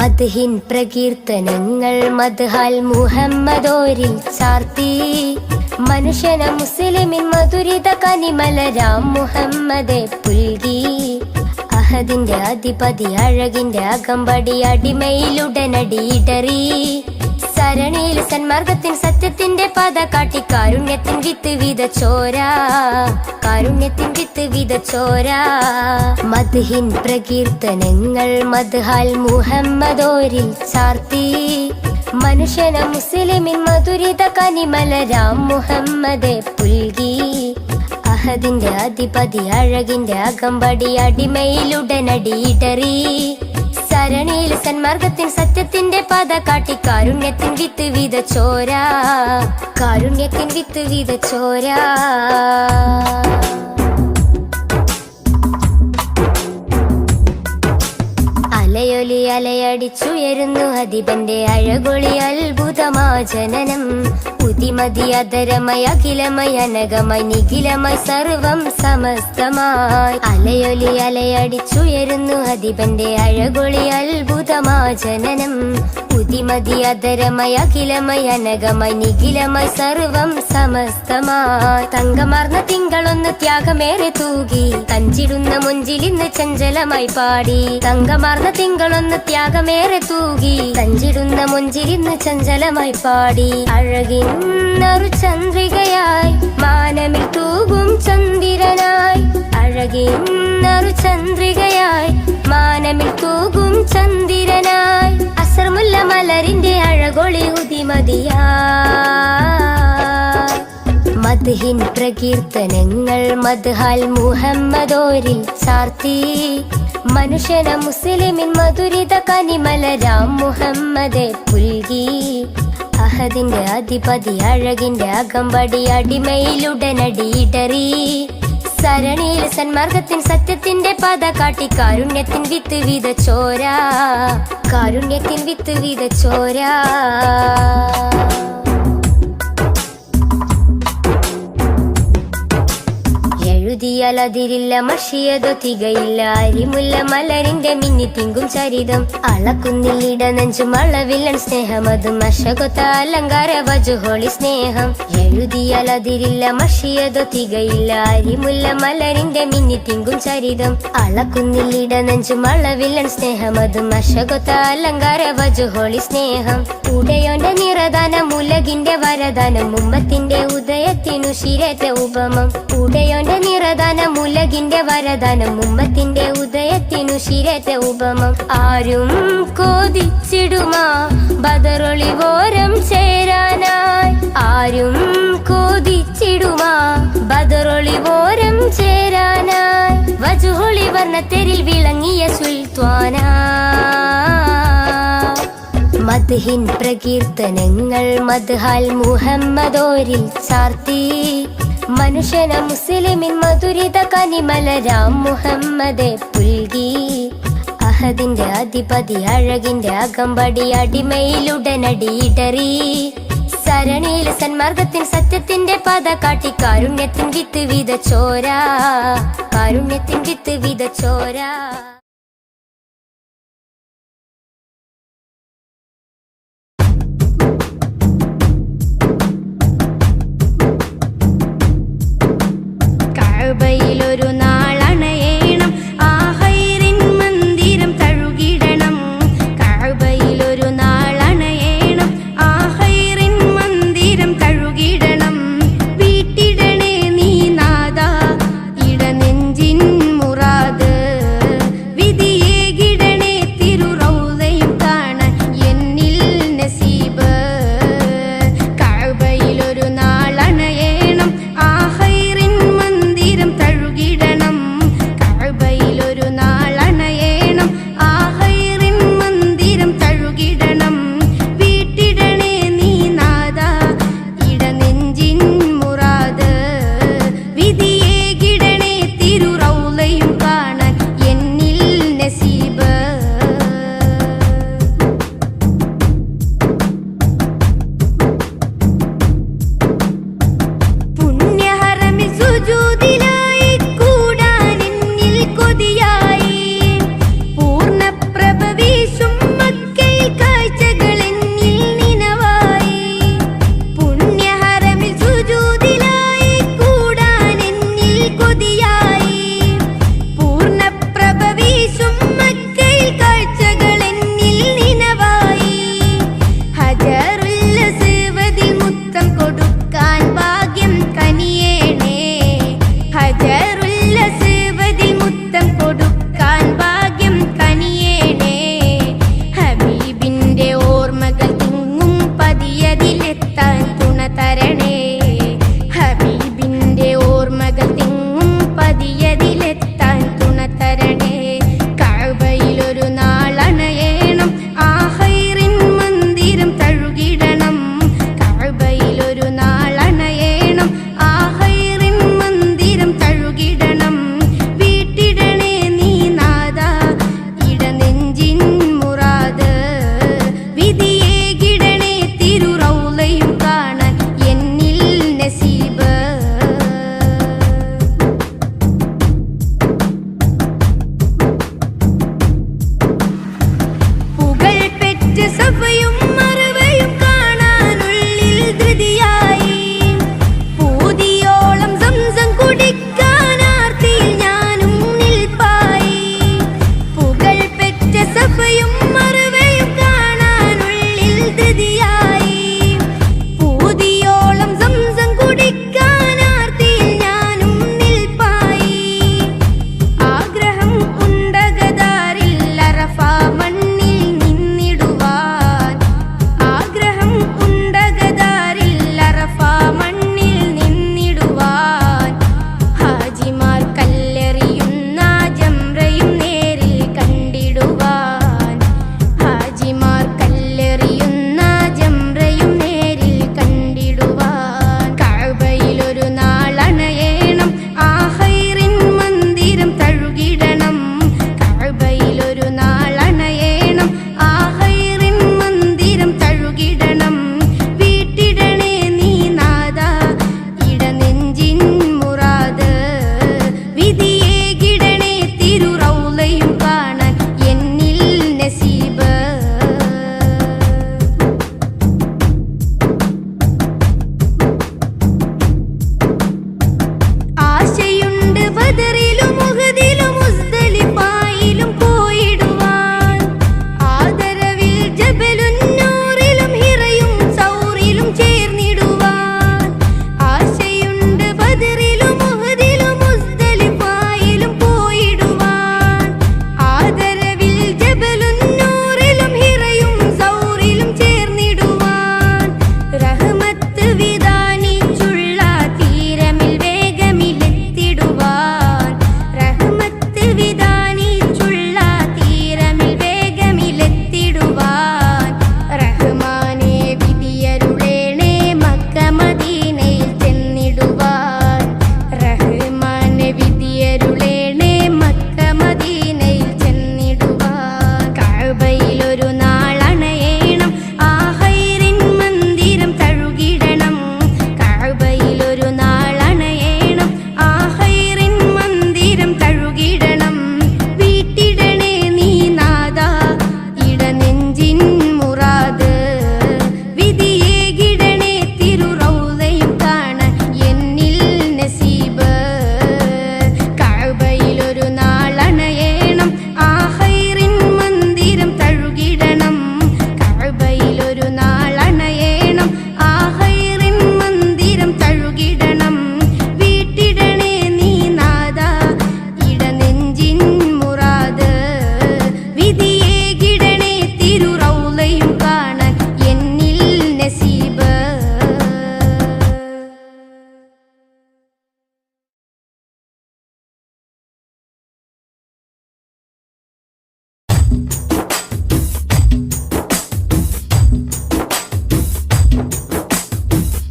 മദ്ഹിൻ പ്രകീർത്തനങ്ങൾ മദ്ഹാൽ മുഹമ്മദോരിൽ ചാർത്തി മനുഷ്യന മുസ്ലിമിൻ മധുരിത കനിമലരാം മുഹമ്മദെ പുൽകി അഹദിന്റെ അധിപതി അഴകിന്റെ അകമ്പടി അടിമയിലുടനടിയിടറി സരണിയിൽ സന്മാർഗത്തിൻ സത്യത്തിന്റെ പാത കാട്ടി കാരുണ്യത്തിൻ വിത്ത് വിതച്ചോരാ കാരുണ്യത്തിൻ വിത്ത് വിതച്ചോരാ മദ്ഹിൻ പ്രകീർത്തനങ്ങൾ മദ്ഹാൽ മുഹമ്മദോരിൽ ചാർത്തി മനുഷ്യന മുസ്ലിമിൻ മധുരിത കനിമലരാം മുഹമ്മദെ പുൽകി അഹദിന്റെ അധിപതി അഴകിന്റെ അകമ്പടി അടിമയിലുടനടിയിടറി സരണിയിൽ സന്മാർഗത്തിൻ സത്യത്തിന്റെ പാത കാട്ടി കാരുണ്യത്തിൻ വിത്ത് വിതച്ചോരാ കാരുണ്യത്തിൻ വിത്ത് വിതച്ചോരാ അലയൊലി അലയടിച്ചുയരുന്നു അധിപന്റെ അഴകൊളി അത്ഭുതമാ ജനനം ഉതിമതി അധരമയ അഖിലമയ അനകമായി നിഖിലമായി സർവം സമസ്തമായി അലയൊലി അലയടിച്ചുയരുന്നു അധിപന്റെ അഴകൊളി അത്ഭുതമാ ജനനം ഉതിമതി അധരമയ അഖിലമയ അനകമായി നിഖിലമായി സർവം സമസ്തമായി തങ്കമാർന്ന തിങ്കളൊന്ന് ത്യാഗമേറെ തൂകി കഞ്ചിടുന്ന മുഞ്ചിലിന്ന് ചഞ്ചലമായി പാടി തങ്കമാർന്ന തിങ്കളൊന്ന് ത്യാഗമേറെ തൂകി കഞ്ചിടുന്ന മുഞ്ചിലിന്ന് ചഞ്ചലമായി പാടി അഴകിന്നൊരു ചന്ദ്രികയായി മാനമിൽ തൂകും ചന്ദ്രനായി അഴകിന്നൊരു ചന്ദ്രികയായി മാനമിൽ തൂകും ചന്ദ്രനായി അസർമുല്ല മലരിന്റെ അഴകൊളി ഉദിമതിയായി മദ്ഹിൻ പ്രകീർത്തനങ്ങൾ മദ്ഹാൽ മുഹമ്മദോരിൽ ചാർത്തി മനുഷ്യന മുസ്ലിമിൻ മധുരിത കനിമലരാം മുഹമ്മദെ പുൽകി അഹദിന്റെ അധിപതി അഴകിന്റെ അകമ്പടി അടിമയിലുടനടിയിടറി സരണിയിൽ സന്മാർഗത്തിൻ സത്യത്തിന്റെ പാത കാട്ടി കാരുണ്യത്തിൻ വിത്ത് വിതച്ചോരാ കാരുണ്യത്തിൻ വിത്ത് വിതച്ചോരാ എഴുതിയാലതിരില്ല മഷിയതോ തികയില്ല അരിമുല്ല മലരിന്റെ മിന്നി തിങ്കും ചരിതം അളക്കുന്നില്ലിട നെഞ്ചും അളവില്ലൻ സ്നേഹമതും അശകൊത്ത അലങ്കാര വജുഹോളി സ്നേഹം എഴുതിയാലതിരില്ല മഷിയതോ തികയില്ല അരിമുല്ല മലരിന്റെ മിന്നി തിങ്കും ചരിതം അളക്കുന്നില്ലിട നെഞ്ചും അളവില്ലൻ സ്നേഹമതും അശകൊത്ത അലങ്കാര വജുഹോളി സ്നേഹം ഉടയോന്റെ നിറദാനം ഉലകിന്റെ വരദാനം ഉമ്മത്തിന്റെ ഉദയത്തിനു ശിരത്തെ ഉപമം ഉടയോന്റെ നിറദാനം ഉലകിന്റെ വരദാനം ഉമ്മത്തിന്റെ ഉദയത്തിനു ശിരത്തെ ഉപമം ആരും കോതിച്ചിടുമാ ബദറൊളിവോരം ചേരാനായി ആരും കോതിച്ചിടുമാ ബദറൊളിവോരം ചേരാനായി വജുഹൊളി വർണ്ണത്തെരിൽ വിളങ്ങിയ സുൽത്താനാ മദ്ഹിൻ പ്രകീർത്തനങ്ങൾ മദ്ഹാൽ മുഹമ്മദോരിൽ ചാർത്തി മനുഷ്യന മുസ്ലിമിൻ മധുരിത കനിമലരാം മുഹമ്മദെ പുൽകി അഹദിന്റെ അധിപതി അഴകിന്റെ അകമ്പടി അടിമയിലുടനടിയിടറി സരണിയിൽ സന്മാർഗത്തിൻ സത്യത്തിന്റെ പാത കാട്ടി കാരുണ്യത്തിൻ വിത്ത് വിതച്ചോരാ കാരുണ്യത്തിൻ വിത്ത് വിതച്ചോരാ കഅബയിലൊരു നാളണയേണം ആ ഹൈറിൻ മന്ദിരം തഴുകിടണം കഅബയിലൊരു നാളണയേണം ആ ഹൈറിൻ മന്ദിരം തഴുകിടണം വീട്ടിടണേ നീ നാദാ ഇടനെഞ്ചിൻ മുറാദ്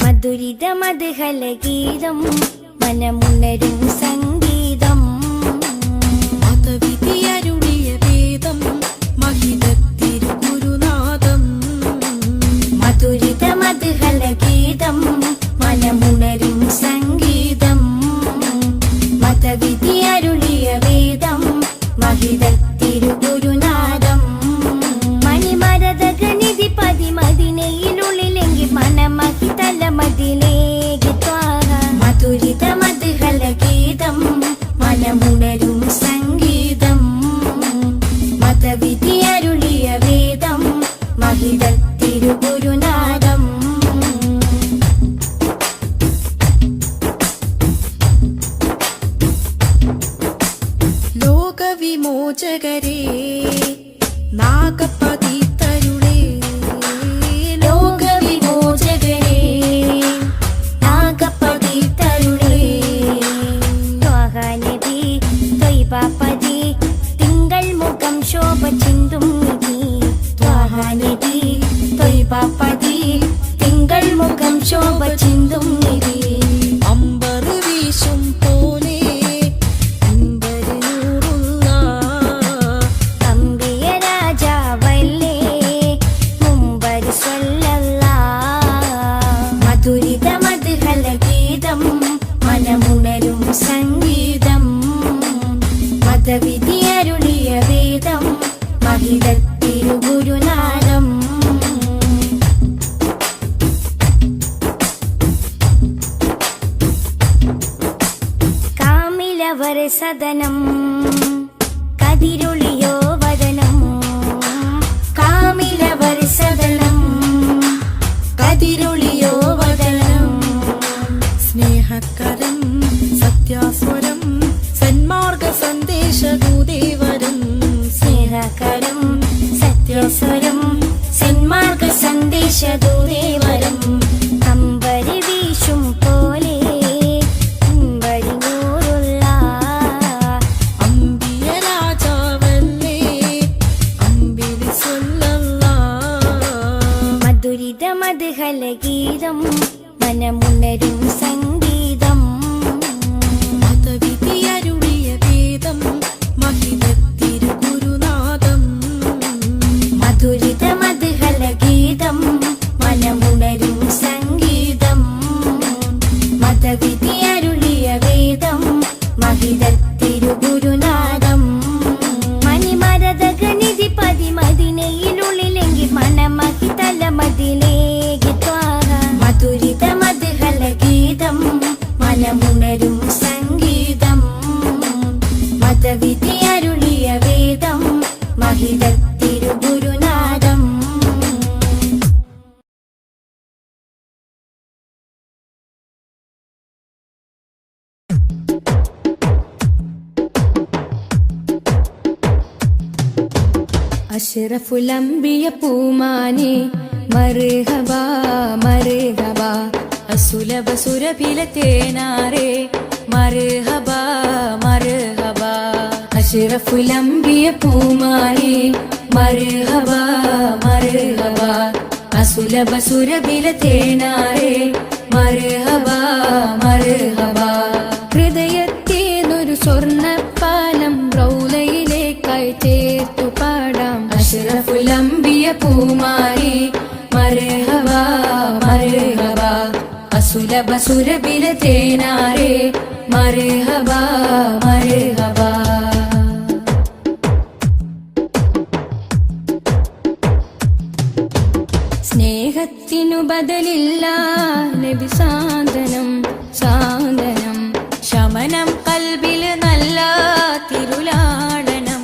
മധുരിത മധുഹലഗീതം മനമുണരും സംഗീതം മതവിധിയരുളിയ വേദം മഹിതത്തിരുഗുരുനാഥം മധുരിത മധുഹലഗീതം മനമുണരും സംഗീതം മതവിധിയരുളിയ വേദം മഹിതത്തിരുഗുരുനാഥം മണിമരതകനിധി പതിമതിനയിലുള്ളിലെങ്കിൽ മനമഹിതല മതിലേക്ക് ത്വാഹ മധുരിത മധുഹലഗീതം മനമുണരും സംഗീതം മതവിധിയരുളിയ വേദം മഹിതത്തിരുഗുരുനാഥം ലോകവിമോചകരേ നാഗപതിതരുളേ ലോകവിമോചകരേ നാഗപതിതരുളേ ത്വാഹ നബി ത്വയ്ബപതി തിങ്കൾ മുഖം ശോഭ ചിന്തും നിധി ത്വാഹ നബി ത്വയ്ബപതി തിങ്കൾ മുഖം ശോഭ ചിന്തും നിധി അമ്പർ വീശും പോലെ അമ്പര് നൂറുള്ള അമ്പിയ രാജാവല്ലേ മുമ്പർ സ്വല്ലല്ലാഹ് മധുരിത മധുഹലഗീതം മനമുണരും സംഗീതം മതവിധിയരുളിയ വേദം മഹിതത്തിരുഗുരുനാഥം കാമിലവർ സദനം കതിരൊളിയോ വദനം കാമിലവർ സദനം കതിരൊളിയോ വദനം സ്നേഹകരം സത്യാസ്വരം സന്മാർഗ സന്ദേശദൂദേവരം സ്നേഹകരം സത്യസ്വരം സന്മാർഗ സന്ദേശദൂദേവരം അമ്പരി വീശും പോലെ അമ്പരി നൂറുള്ള അമ്പിയ രാജാവല്ലേ അമ്പിളി സ്വല്ലല്ലാ മധുരിത മധുഹലഗീതം മനമുണരും സംഗീതം മതവിധിയരുളിയ വേദം മഹിതത്തിരുഗുരുനാഥം മധുരിത മധുഹലഗീതം മനമുണരും സംഗീതം മതവിധിയരുളിയ വേദം മഹിതത്തിരുഗുരുനാഥം മണിമരതകനിധി പതിമതിനയിലുള്ളിലെങ്കിൽ മനമഹിതല മതിലേക്ക് ത്വാഹ മധുരിത മധുഹലഗീതം മനമുണരും സംഗീതം മതവിധിയരുളിയ വേദം മഹിതത്തിരുഗുരുനാഥം അഷ്റഫുലംബിയ പൂമാനെ മർഹബ മർഹബ അസുലഭ സുരഭില തേനാരെ മർഹബ മർഹബ അഷ്റഫുലംബിയ പൂമാനെ മർഹബ മർഹബ അസുലഭ സുരഭില തേനാരെ മർഹബ മർഹബ ഹൃദയത്തേനൊരു സ്വർണ്ണപ്പാലം റൗലയിലേക്കായി ചേർത്തു പാടാം അഷ്റഫുലംബിയ പൂമാരി മർഹബ മർഹബ അസുലഭ സുരഭില തേനാരെ മർഹബ മർഹബ സ്നേഹത്തിനു ബദലില്ല നബി സാന്ത്വനം സാന്ത്വനം ശമനം കൽബിൽ നല്ല തിരുലാളനം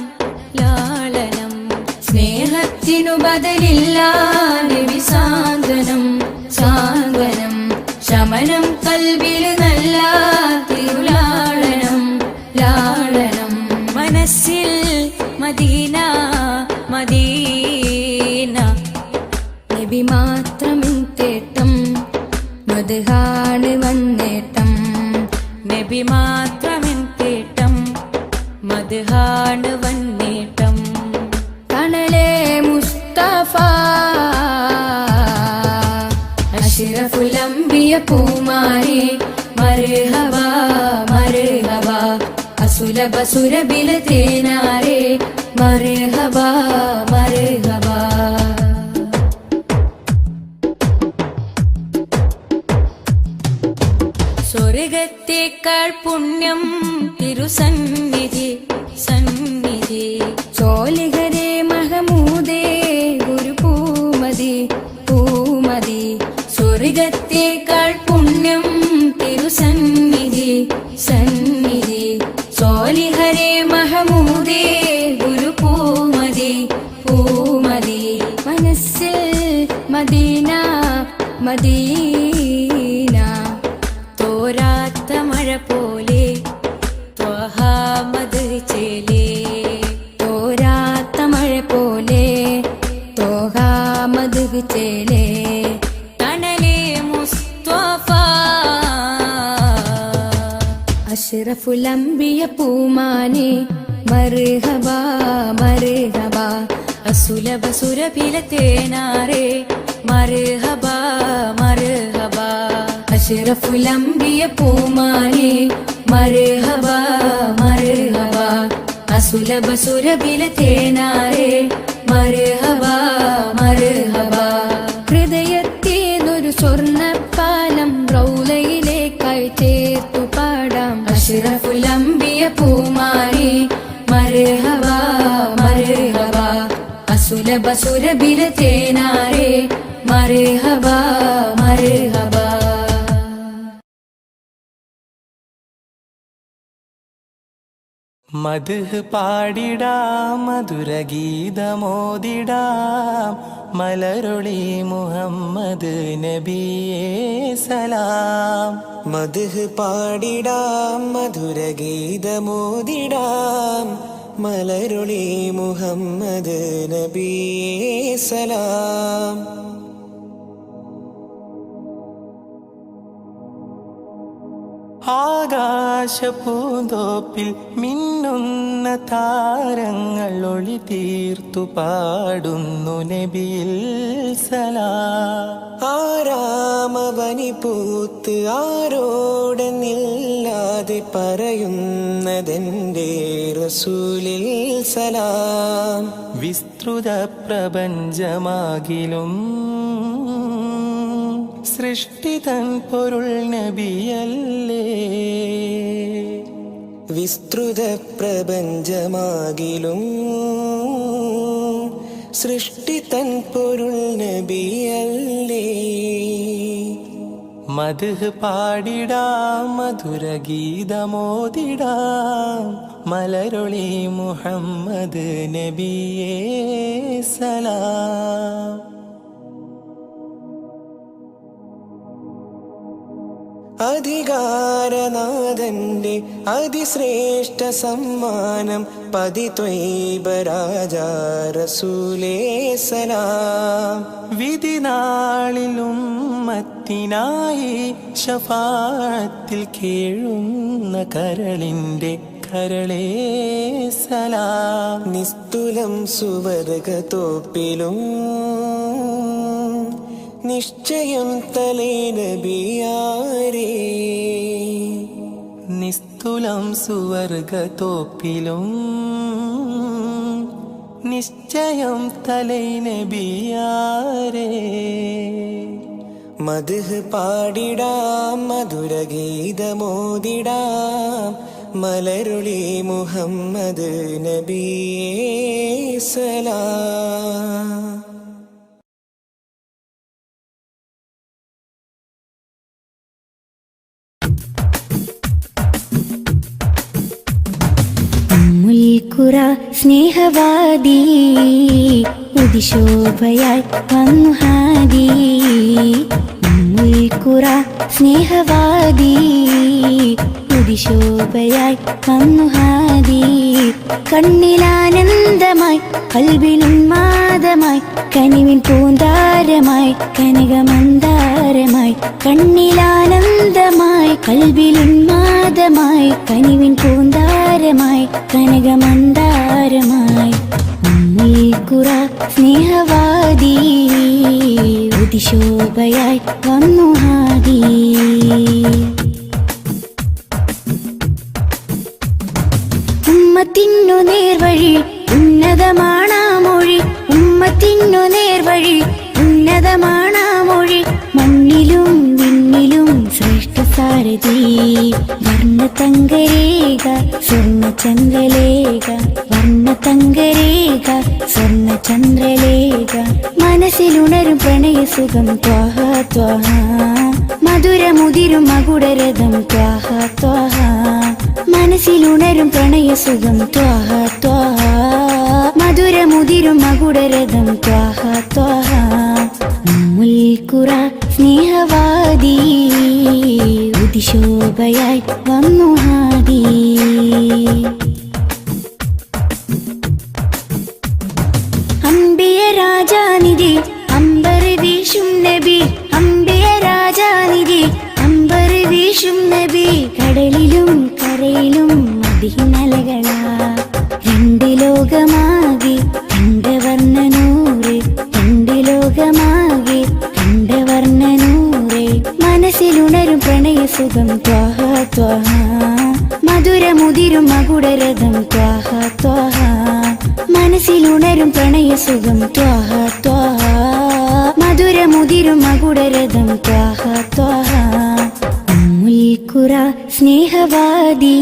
ലാളനം സ്നേഹത്തിനു ബദലില്ല നബി സാന്ത്വനം സാന്ത്വനം ശമനം കൽബിൽ നല്ല തിരുലാളനം ലാളനം മനസ്സിൽ മദീന മദീന നബി മാത്രമിൻ തേട്ടം മദ്ഹാണ് വന്നേട്ടം നബി മാത്രമിൻ തേട്ടം മദ്ഹാണ് വന്നേട്ടം സുലഭ സുരബില തേനാരേ മർഹബ മർഹബ. സ്വർഗത്തേക്കാൾ പുണ്യം തിരുസന്നിധി സന്നിധി. സോലിഹരേ മഹമൂദേ ഗുരു പൂമതി പൂമതി. സ്വർഗത്തേക്കാൾ പുണ്യം തിരുസന്നിധി സന്നിധി. സോലിഹരേ മഹമൂദേ ഗുരു പൂമതി പൂമതി. മനസ്സിൽ മദീന മദീന തോരാത്ത മഴ പോലെ ത്വഹാമത് ചേലേ. തോരാത്ത മഴ പോലെ ത്വഹാമത് ചേലേ. തണലേ മുസ്തഫ അഷ്റഫുൽ അംബിയ പൂമാനെ മർഹബ മർഹബ. അസുലഭ സുരഭില തേനാരേ മർഹബ മർഹബ. അഷ്റഫുൽ അംബിയ പൂമാനെ മർഹബ മർഹബ. അസുലഭ സുരഭില തേനാരേ മർഹബ മർഹബ. ഹൃദയത്തേതൊരു സ്വർണ്ണപ്പാലം റൗലയിലേക്കായി ചേർത്തു പാടാം. അഷ്റഫുൽ അംബിയ പൂമാനെ മർഹബ മർഹബ. അസുലഭ സുരഭില തേനാരേ മർഹബ മർഹബ. മദ്ഹ് പാടിടാം മധുരഗീതമോദിടാം മലരൊളി മുഹമ്മദ് നബിയേ സലാം. മദ്ഹ് പാടിടാം മധുരഗീതമോദിടാം മലരൊളി മുഹമ്മദ് നബിയേ സലാം. ആകാശപൂന്തോപ്പിൽ മിന്നുന്ന താരങ്ങൾ ഒളി തീർത്തു പാടുന്നു നബിയിൽ സലാം. ആരാമവനി പൂത്ത് ആരോടെന്നില്ലാതെ പറയുന്നതെന്റെ റസൂലിൽ സലാം. വിസ്തൃത പ്രപഞ്ചമാകിലും സൃഷ്ടിതൻ പൊരുൾ നബിയല്ലേ. വിസ്തൃത പ്രപഞ്ചമാകിലും സൃഷ്ടിതൻ പൊരുൾ നബിയല്ലേ. മദ്ഹ് പാടിടാം മധുരഗീതമോദിടാം മലരൊളി മുഹമ്മദ് നബിയേ സലാം. അധികാരനാഥന്റെ അതിശ്രേഷ്ഠ സമ്മാനം പതിത്വൈബ രാജാ റസൂലേ സലാം. വിധിനാളിലും മത്തിനായി ശഫാഅത്തിൽ കേഴുന്ന കരളിന്റെ കരളേ സലാം. നിസ്തുലം സുവർഗത്തോപ്പിലും നിശ്ചയം തലേ നബിയാരേ. നിസ്തുലം സുവർഗത്തോപ്പിലും നിശ്ചയം തലൈ നബിയാരേ. മദ്ഹ് പാടിടാം മധുരഗീതമോദിടാം മലരുളി മുഹമ്മദ് നബിയേ സലാം. ഉമ്മുൽഖുറ സ്നേഹവാദി ഉദിശോഭയായി വന്നു ഹാദി. ഉമ്മുൽഖുറ സ്നേഹവാദി ഉദിശോഭയായി വന്നു ഹാദി. കണ്ണിലാനന്ദമായി കൽബിനുന്മാദമായി കനിവിൻ പൂന്താരമായി കനകമന്ദാരമായി. കണ്ണിലാനന്ദമായി കൽബിലുന്മാദമായി കനിവിൻ പൂന്താരമായി കനകമന്ദാരമായി. ഉമ്മുൽഖുറ സ്നേഹവാദി ഉദിശോഭയായി വന്നു ഹാദി. ഉമ്മത്തിനു നേർവഴി ഉന്നതമാണാ മൊഴി, ഉമ്മത്തിനു നേർവഴി ഉന്നതമാണാ മൊഴി. മണ്ണിലും വിണ്ണിലും ശ്രേഷ്ഠ സാരഥി, വർണ്ണതങ്കരേഖ സ്വർണ്ണചന്ദ്രലേഖ, വർണ്ണതങ്കരേഖ സ്വർണ്ണചന്ദ്രലേഖ. മനസ്സിലുണരും പ്രണയസുഖം ത്വാഹ ത്വാഹ, മധുരമുതിരും മകുടരഥം ത്വാഹ ത്വാഹ. മനസ്സിലുണരും പ്രണയസുഖം ത്വാഹ ത്വാഹ, മധുരമുതിരും മകുടരഥം ത്വാഹ ത്വാഹ. ഉമ്മുൽ ഖുറ സ്നേഹവാദി, ഉദിശോഭയായി വന്നു ഹാദി. അംബിയ രാജാനിധി അമ്പർ വീശും നബി, അംബിയ രാജാനിധി അമ്പർ വീശും നബി. കടലിലും കരയിലും മദീനലകളാ, രണ്ട് ലോകമാകെ കണ്ടവർണ്ണനൂറ്, രണ്ട് ലോകമാകെ കണ്ടവർണ്ണനൂറ്. മനസ്സിലുണരും പ്രണയസുഖം ത്വാഹ ത്വാഹ, മധുരമുതിരും മകുടരഥം ത്വാഹ ത്വാഹ. മനസ്സിലുണരും പ്രണയസുഖം ത്വാഹ ത്വാഹ, മധുരമുതിരും മകുടരഥം ത്വാഹ ത്വാഹ. ഉമ്മുൽ ഖുറ സ്നേഹവാദി,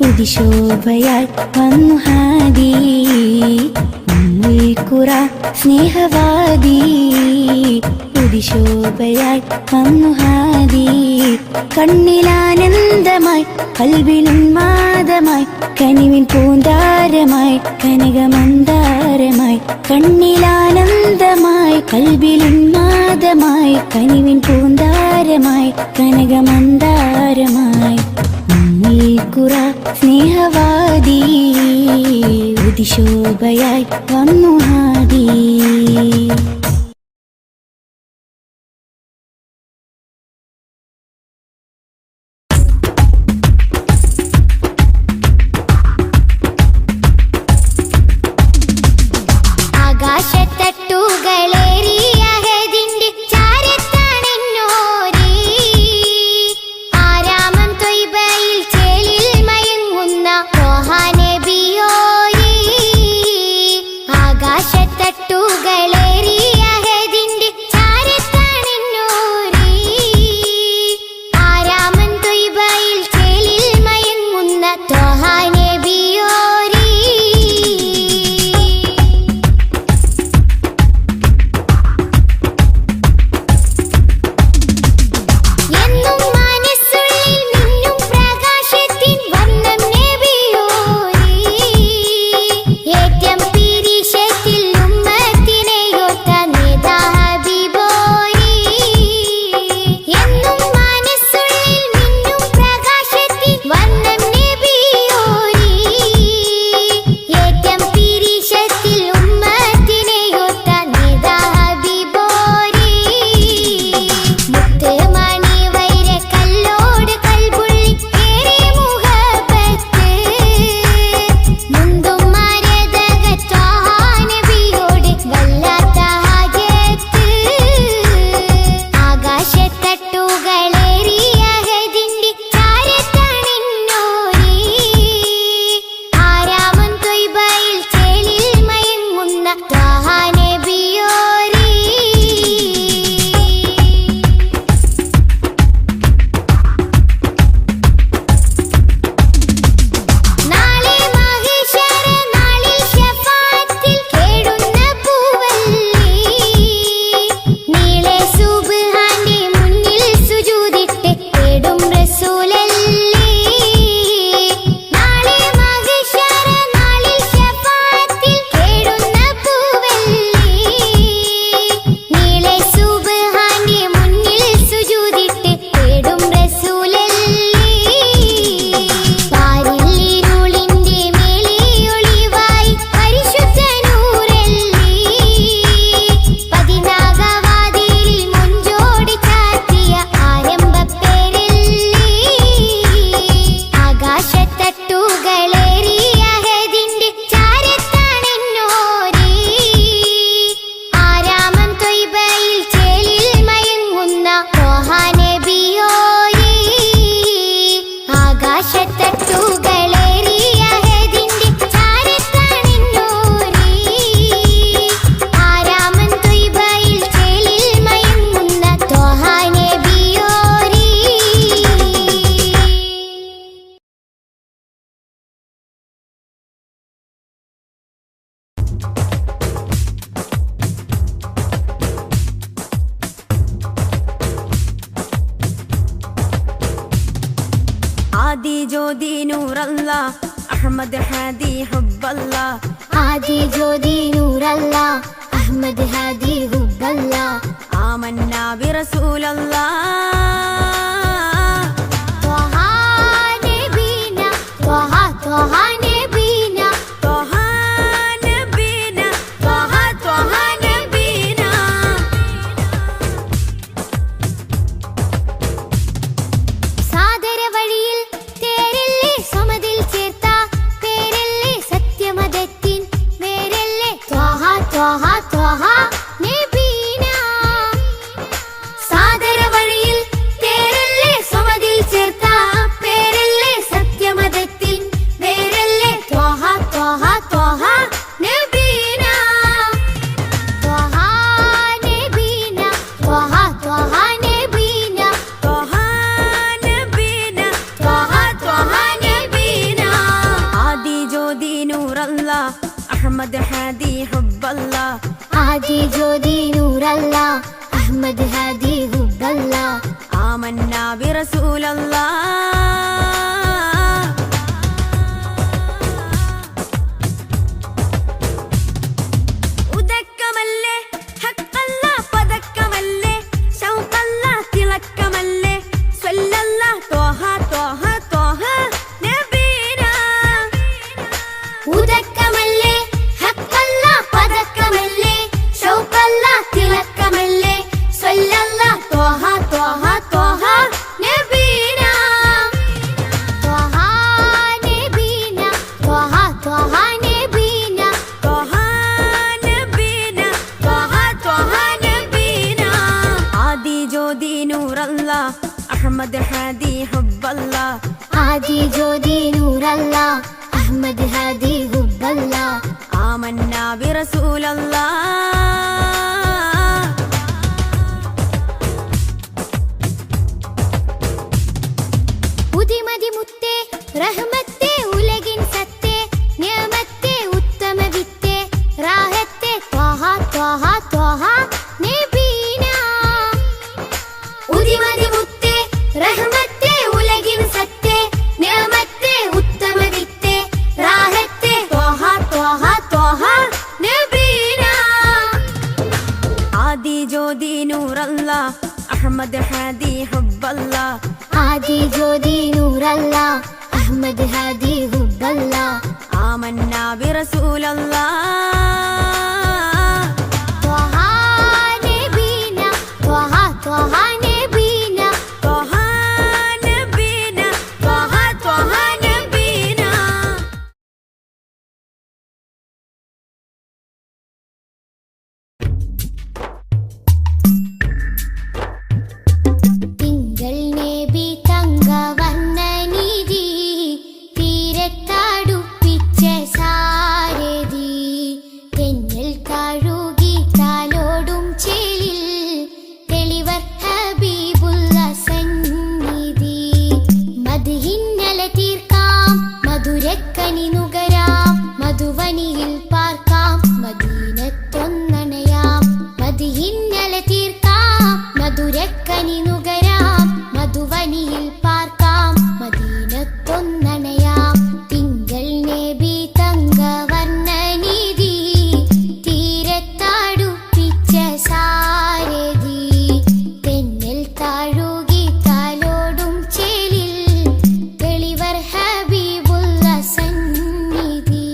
ഉദിശോഭയായി വന്നു ഹാദി. ഉമ്മുൽ ഖുറ സ്നേഹവാദി, ഉദിശോഭയായി വന്നു ഹാദി. കണ്ണിലാനന്ദമായി കൽവിലുന്മാദമായി, കനിവിൻ പൂന്താരമായി കനകമന്ദാരമായി. കണ്ണിലാനന്ദമായി കൽവിലുന്മാദമായി, കനിവിൻ പൂന്താരമായി കനകമന്ദാരമായി. ഉമ്മുൽ ഖുറ സ്നേഹവാദി, ഉദിശോഭയായി വന്നു ഹാദി. ആകാശത്തട്ടുകളേറിയ ആദി ജ്യോതി നൂറല്ലാ അഹ്മദ് ഹാദി ഹുബ്ബല്ലാ ആദി ജ്യോതി നൂറല്ലാ അഹ്മദ് ഹാദി ഹുബ്ബല്ലാ ആമന്നാ ബിറസൂലല്ലാ ത്വഹ നബീന ത്വഹ ത്വഹ നബീന ത്വഹ നബീന ത്വഹ ത്വഹ നബീന സാദര വഴിയിൽ തേരല്ലേ സമതിൽ ചേർത്ത പേരല്ലേ സത്യമതത്തിൻ വേരല്ലേ ത്വഹ ത്വഹ ത്വഹ നബീന സാദര വഴിയിൽ തേരല്ലേ സമതിൽ ചേർത്ത പേരല്ലേ സത്യമതത്തിൻ വേരല്ലേ ത്വഹ ത്വഹ ത്വഹ നബീന ത്വഹ നബീന ത്വഹ ത്വഹ നബീന ത്വഹ നബീന ത്വഹ ത്വഹ നബീന ആദി ജ്യോതി നൂറല്ലാ അഹ്മദ് ഹാദി ഹുബ്ബല്ലാ ആദി ജ്യോതി നൂറല്ലാ അഹ്മദ് ഹാദി ഹുബ്ബല്ലാ ആമന്നാ ബിറസൂലല്ലാ ഉദക്കമല്ലേ ഹഖല്ലാ പദക്കമല്ലേ ശൗഖല്ലാ തിളക്കമല്ലേ സ്വല്ലല്ലാ ത്വഹ ത്വഹ ത്വഹ നബീന ഉദക്കമല്ലേ ഹഖല്ലാ പദക്കമല്ലേ ശൗഖല്ലാ തിളക്കമല്ലേ സ്വല്ലല്ലാ ത്വഹ ത്വഹ ത്വഹ നബീന ത്വഹ നബീന ത്വഹ ത്വഹ നബീന ത്വഹ നബീന ത്വഹ ത്വഹ നബീന ആദി ജ്യോതി നൂറല്ലാ അഹ്മദ് ഹാദി ഹുബ്ബല്ലാ ആദി ജ്യോതി നൂറല്ലാ അഹ്മദ് ഹാദി ഹുബ്ബല്ലാ ആമന്നാ ബിറസൂലല്ലാ ഉദിമതി മുത്തേ റഹ്മത്തേ ഉലകിൻ സത്തേ നിയമത്തേ ഉത്തമ വിത്തേ റാഹത്തേ ത്വഹ ത്വഹ ത്വഹ നബീന ഉദിമതി മുത്തേ റഹ്മത്തേ ഉലകിൻ സത്തേ നിയമത്തേ ഉത്തമ വിത്തേ റാഹത്തേ ത്വഹ ത്വഹ ത്വഹ നബീന ആദി ജ്യോതി നൂറല്ലാ അഹ്മദ് ഹാദി ഹുബ്ബല്ലാ ആദി ജ്യോതി നൂറല്ലാ അഹ്മദ് ഹാദി ഹുബ്ബല്ലാ ആമന്നാ ബിറസൂലല്ലാ ത്വഹ നബീന ത്വഹ ത്വഹ നബീന ത്വഹ നബീന ത്വഹ ത്വഹ നബീന തിങ്കൾ നബി തങ്കവർണ്ണ നിധി തീരത്തടുപ്പിച്ച സാരഥി തെന്നൽ കഴുകി താലോടും ചേലിൽ തെളിവർ ഹബീബുള്ള സന്നിധി മദ്ഹിന്നല തീർക്കാം മധുരക്കനി നുകരാം മധുവനിയിൽ പാർക്കാം മദീനത്തൊന്നണയാം മദ്ഹിന്നല തീർക്കാം മധുരക്കനി നുകരാം മധുവനിയിൽ പാർക്കാം മദീനത്തൊന്നണയാം തിങ്കൾ നബി തങ്കവർണ്ണ നിധി തീരത്തടുപ്പിച്ച സാരഥി തെന്നൽ താഴുകി താലോടും ചേലിൽ തെളിവർ ഹബീബുള്ള സന്നിധി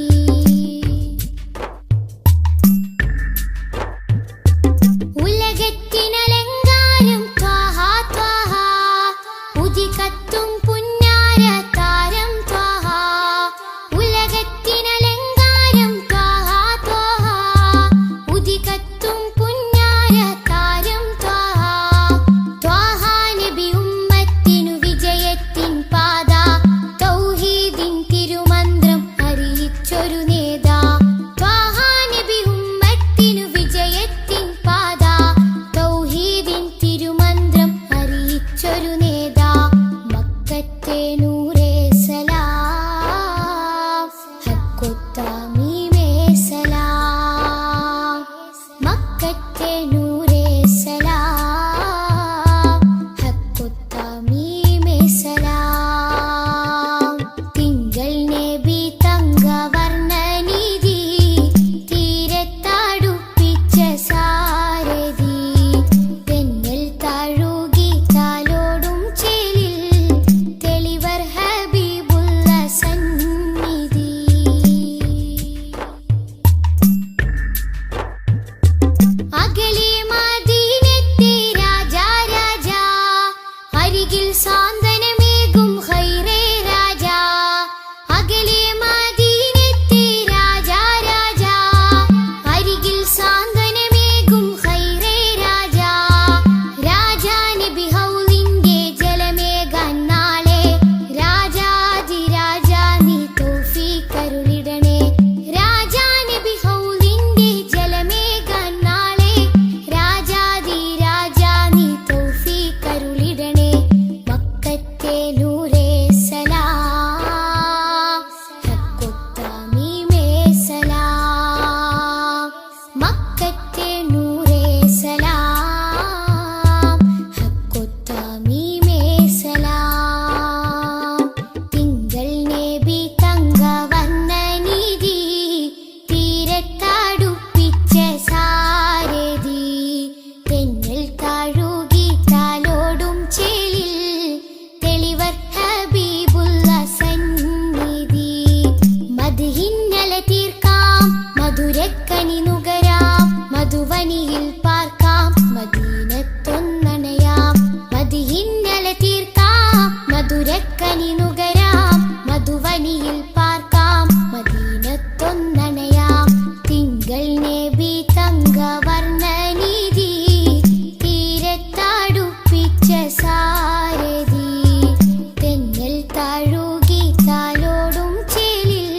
താഴുകി താലോടും ചേലിൽ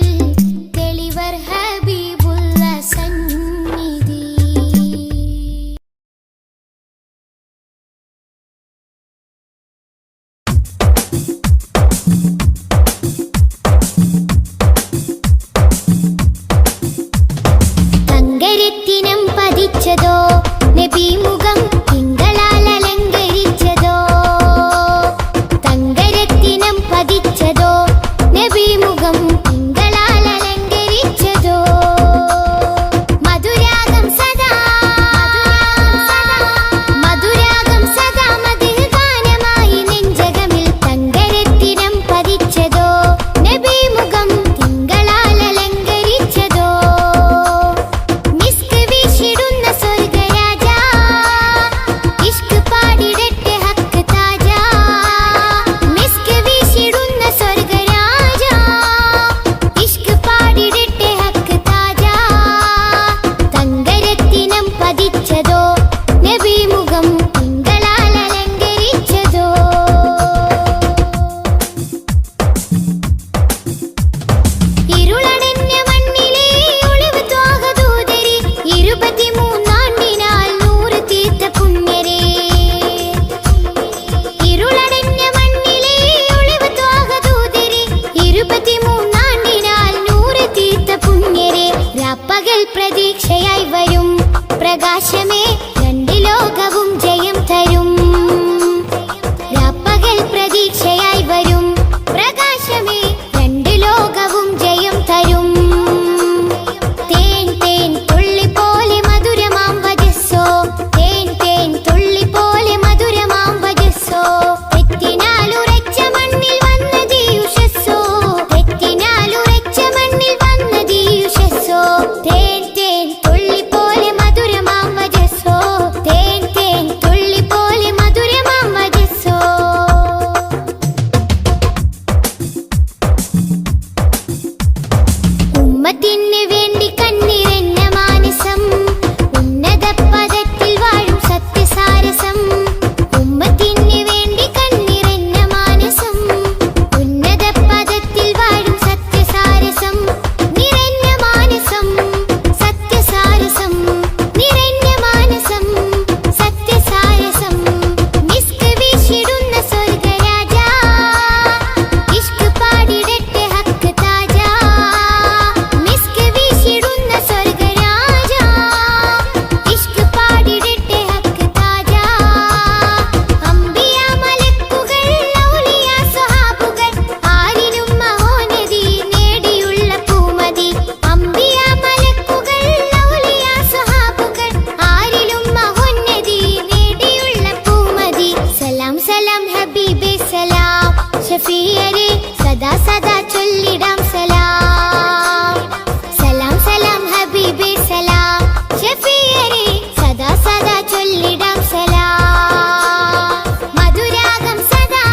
തെളിവർ ഹബീബുള്ള സന്നിധി. തങ്കരത്തിനം പതിച്ചതോ നബി മുഖം തിങ്കളാൽ അലങ്കരിച്ചതോ. തങ്കരത്തിനം പതിച്ചതോ നബി മുഖം തിങ്കളാൽ അലങ്കരിച്ചതോ. മധുരാഗം സദാ മധുരാഗം സദാ മധുര ഗാനമായി നെഞ്ചകമിൽ. തങ്കരത്തിനം പതിച്ചതോ നബി മുഖം തിങ്കളാൽ അലങ്കരിച്ചതോ. മിസ്ക് വീശിടുന്ന സ്വർഗരാജ ഇഷ്ക് പാടിടട്ടെ ഹക്ക് താജ. മിസ്ക് വീശിടുന്ന സ്വർഗരാജ ഇഷ്ക് പാടിടട്ടെ ഹക്ക് താജ. തങ്കരത്തിനം പതിച്ചതോ നബി മുഖം തിങ്കളാൽ അലങ്കരിച്ചതോ. ഇരുളടഞ്ഞ മണ്ണിലെ ഒളിവ് ത്വാഹദൂതരെ 23 നൂറ് തീർത്ത പുണ്യരെ. ഇരുളടഞ്ഞ മണ്ണിലെ ഒളിവ് ത്വാഹദൂതരെ 23 നൂറ് തീർത്ത പുണ്യരെ. രാപ്പകൽ പ്രതീക്ഷയായി വരും പ്രകാശമേ രണ്ട് ലോകവും ജയം തരും. രാപ്പകൽ പ്രതീക്ഷയായി വരും പ്രകാശമേ രണ്ട് ലോകവും ജയം തരും. തേൻ തേൻ തുള്ളി പോലെ മധുരമാം വജസ്സോ. തേൻ തേൻ തുള്ളി പോലെ മധുരമാം വജസ്സോ. തെറ്റിനാലുറച്ച മണ്ണിൽ വന്നതീ ഉഷസ്സോ. തെറ്റിനാലുറച്ച മണ്ണിൽ വന്നതീ ഉഷസ്സോ. തേൻ തേൻ തുള്ളി പോലെ മധുരമാം വജസ്സോ. തേൻ തേൻ തുള്ളി പോലെ മധുരമാം വജസ്സോ. ഉമ്മത്തിന് വേണ്ടി കണ്ണിറഞ്ഞ മാനസം ഉന്നത പദത്തിൽ വാഴും സത്യസാരസം. ഉമ്മത്തിന് വേണ്ടി കണ്ണിറഞ്ഞ മാനസം ഉന്നത പദത്തിൽ വാഴും സത്യസാരസം. നിറഞ്ഞ മാനസം സത്യസാരസം. നിറഞ്ഞ മാനസം സത്യസാരസം. മിസ്ക് വീശിടുന്ന സ്വർഗരാജ ഇഷ്ക് പാടിടട്ടെ ഹക്ക് താജ. മിസ്ക് വീശിടുന്ന സ്വർഗരാജ ഇഷ്ക് പാടിടട്ടെ ഹക്ക് താജ. അംബിയ മലക്കുകൾ ഔലിയ സ്വഹാബുകൾ ആരിലും മഹോന്നതി നേടിയുള്ള പൂമതി. അംബിയ മലക്കുകൾ ഔലിയ സ്വഹാബുകൾ ആരിലും മഹോന്നതി നേടിയുള്ള പൂമതി. സലാം സലാം ഹബീബേ സലാം ഷഫീയരെ സദാ സദാ ചൊല്ലിടാം സലാം. സലാം സലാം ഹബീബേ സലാം ഷഫീയരെ സദാ സദാ ചൊല്ലിടാം സലാം. മധുരാഗം സദാ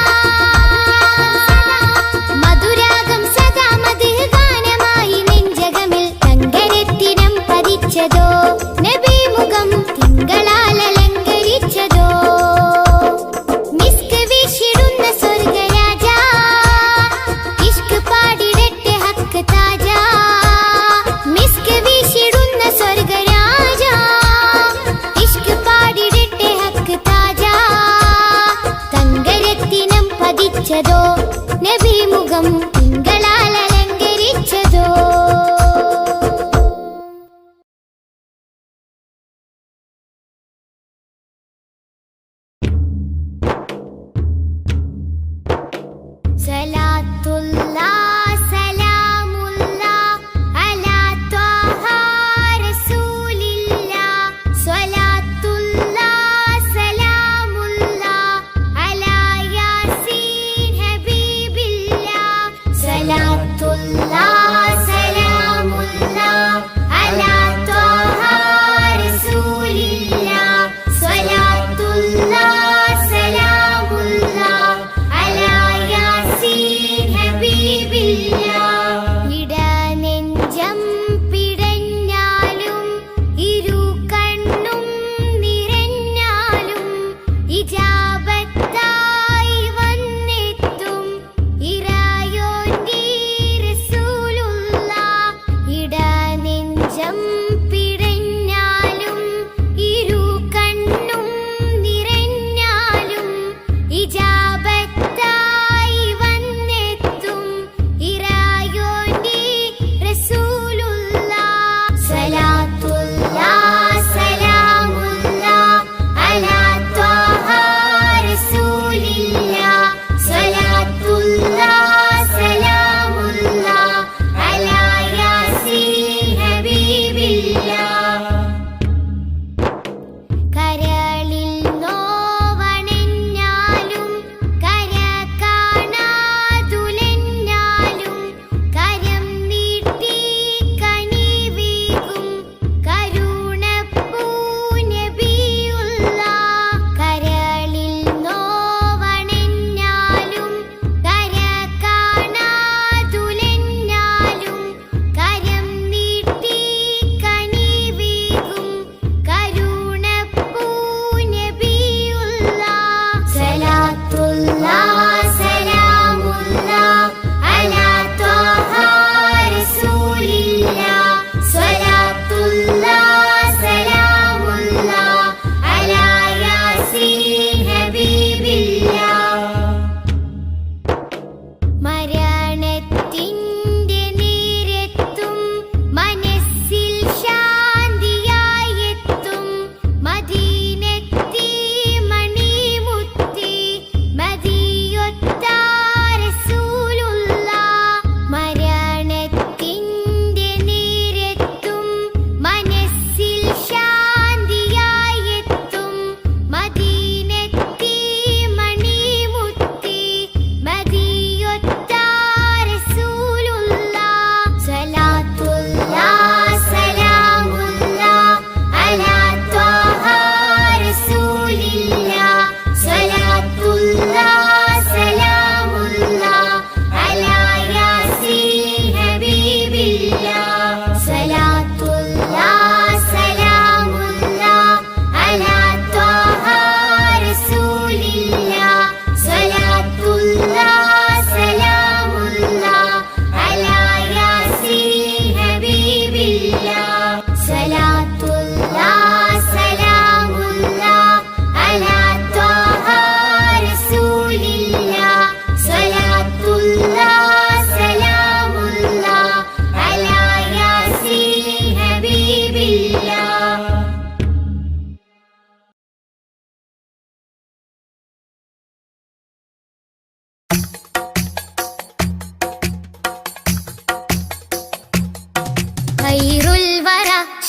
മധുരാഗം സദാ മധുര ഗാനമായി നെഞ്ചകമിൽ. തങ്കരത്തിനം പതിച്ചതോ നബി മുഖം തിങ്കളാൽ അലങ്കരിച്ചതോ. മിസ്ക് വീശിടുന്ന സ്വർഗരാജ ഇഷ്ക് പാടിടട്ടെ ഹക്ക്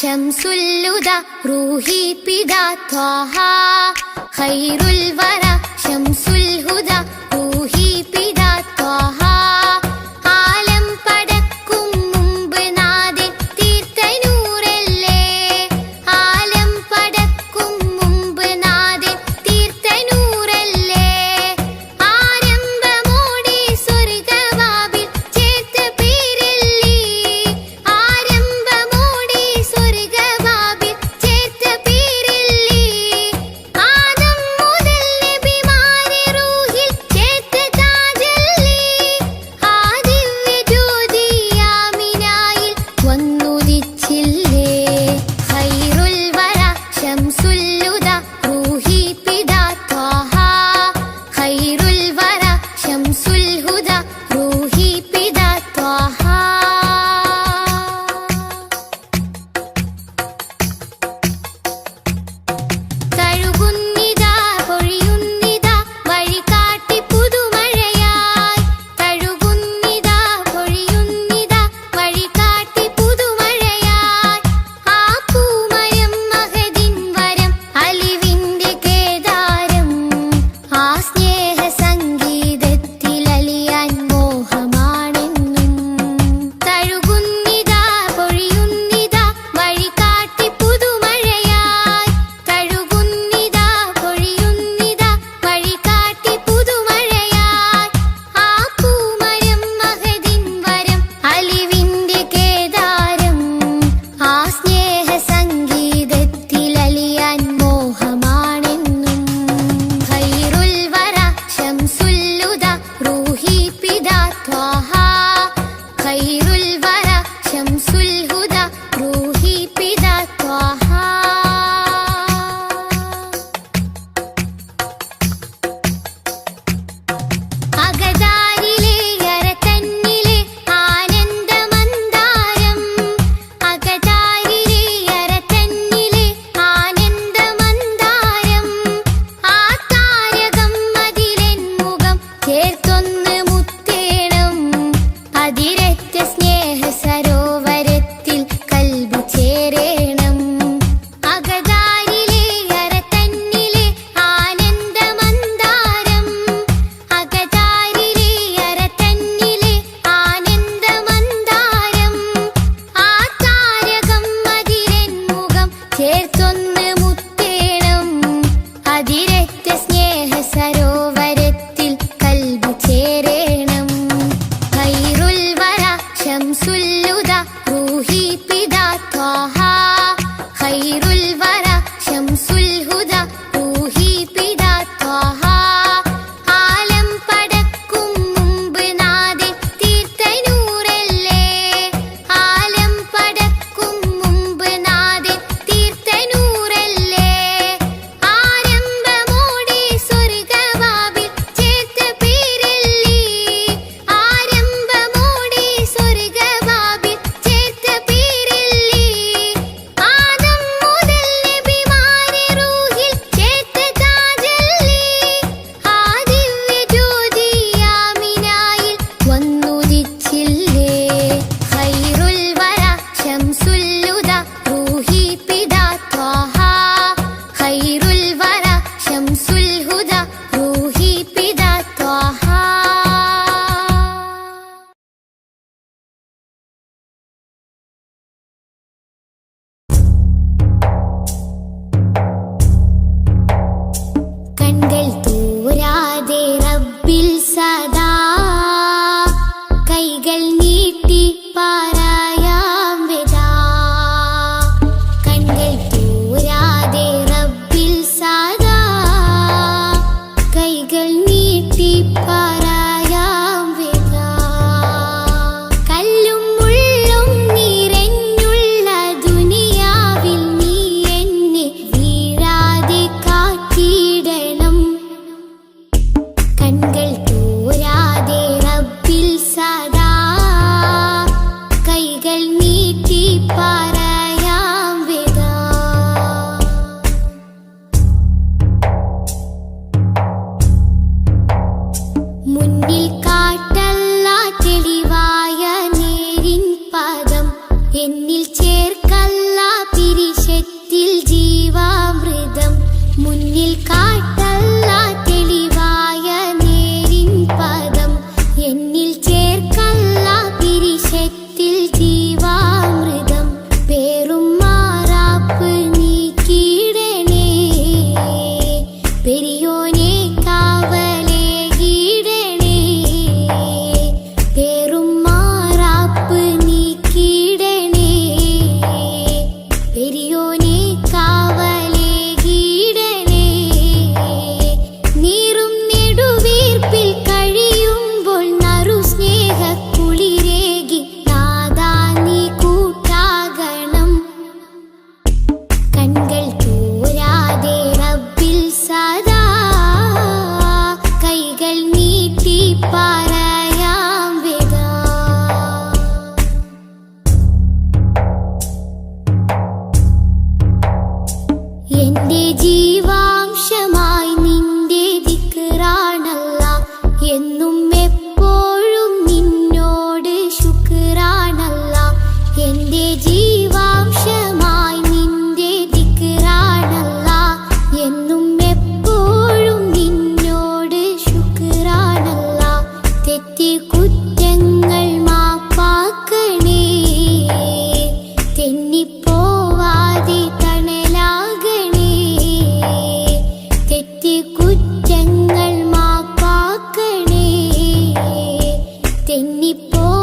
ശംസുൽ ഹുദ റൂഹി പിതാ ത്വാഹ ഖൈറുൽ വറ ശംസുൽ ഹുദ റൂഹി പിതാ ത്വാഹ ആലം പടക്കും മുമ്പ് നാഥൻ തീർത്ത നൂറല്ലേ ആലം പടക്കും മുമ്പ് നാഥൻ തീർത്ത നൂറല്ലേ ആരംഭമോടെ സ്വർഗവാതിൽ ചേർത്ത പേരല്ലേ ആരംഭമോടെ സ്വർഗവാതിൽ ചേർത്ത പേരല്ലേ ആദം മുതൽ നബിമാരെ റൂഹിൽ ചേർത്ത താജല്ലേ ആ ദിവ്യ ജ്യോതി ആമിനായിൽ വന്നുദിച്ചില്ലേ ഖൈറുൽ വറ ശംസുൽ ഹുദ റൂഹി പിതാ ത്വാഹ ഖൈറുൽ വറ ശംസുൽ ഹുദ റൂഹി പിതാ ത്വാഹ തഴുകുന്നിതാ പൊഴിയുന്നിതാ വഴികാട്ടി പുതുമഴയായി തഴുകുന്നിതാ പൊഴിയുന്നിതാ വഴികാട്ടി പുതുമഴയായി ആ പൂമരം മഹദിൻ വരം അലിവിന്റെ കേദാരം ആ സ്നേഹ സംഗീതത്തിൽ അലിയാൻ മോഹമാണെന്നും തഴുകുന്നിതാ പൊഴിയുന്നിതാ വഴികാട്ടി പുതുമഴയായി തഴുകുന്നിതാ പൊഴിയുന്നിതാ വഴികാട്ടി പുതുമഴയായി ആ പൂമരം മഹദിൻ വരം അലിവിന്റെ കേദാരം ആ സ്നേഹ സംഗീതത്തിൽ അലിയാൻ മോഹമാണെന്നും ഖൈറുൽ വറ ശംസുൽ ഹുദ റൂഹി പിതാ ത്വാഹ ഖൈറുൽ വറ ശംസുൽ ഹുദ റൂഹി പിതാ ത്വാഹ അകതാരിലെ അരതന്നിലെ ആനന്ദമന്ദാരം അകതാരിലെ അരതന്നിലെ ആനന്ദമന്ദാരം ആ താരകം അതിലെൻ മുഖം ചേർത്തൊന്ന് മുത്തേണം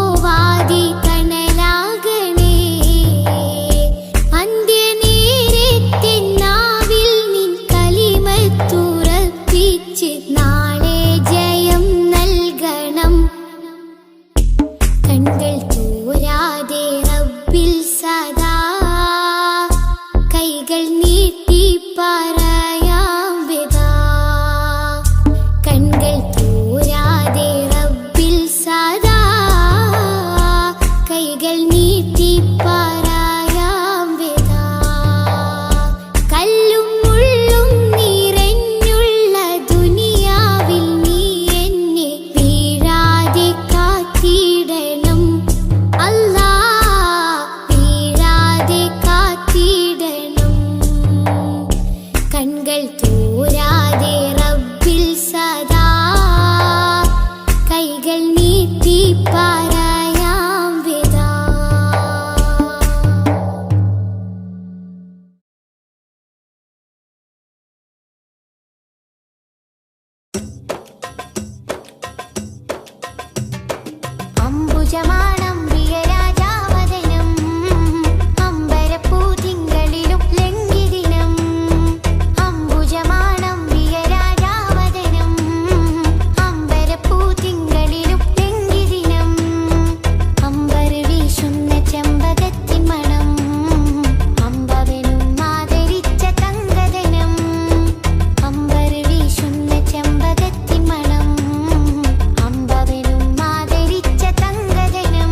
പോവാതെ കണലാകണേ അന്ത്യനേരത്തെന്നാവിൽ നിൻ കലിമത്തുറപ്പിച്ച് നാളെ ജയം നൽകണം കൺകൾ തോരാതെ റബ്ബിൽ സദാ കൈകൾ നീട്ടി പറയാം വിദാ കൺകൾ തോരാതെ റബ്ബിൽ സദാ കൈകൾ നീട്ടി പറയാം വിദാ കല്ലും മുള്ളും നിറഞ്ഞുള്ള ദുനിയാവിൽ നീ എന്നെ വീഴാതെ കാത്തിടണം അല്ലാ വീഴാതെ കാത്തിടണം കൺകൾ തോരാതെ റബ്ബിൽ സദാ കൈകൾ നീട്ടി പറയാം വിദാ അംബുജമാണംബിയ രാജാവദനം അമ്പരപ്പൂതിങ്കളിലും ലംഘിദിനം അംബുജമാണംബിയ രാജാവദനം അമ്പരപ്പൂതിങ്കളിലും ലംഘിദിനം അമ്പർ വീശുന്ന ചെമ്പകത്തിൻ മണം അമ്പവനും ആദരിച്ച തങ്കദനം അമ്പർ വീശുന്ന ചെമ്പകത്തിൻ മണം അമ്പവനും ആദരിച്ച തങ്കദനം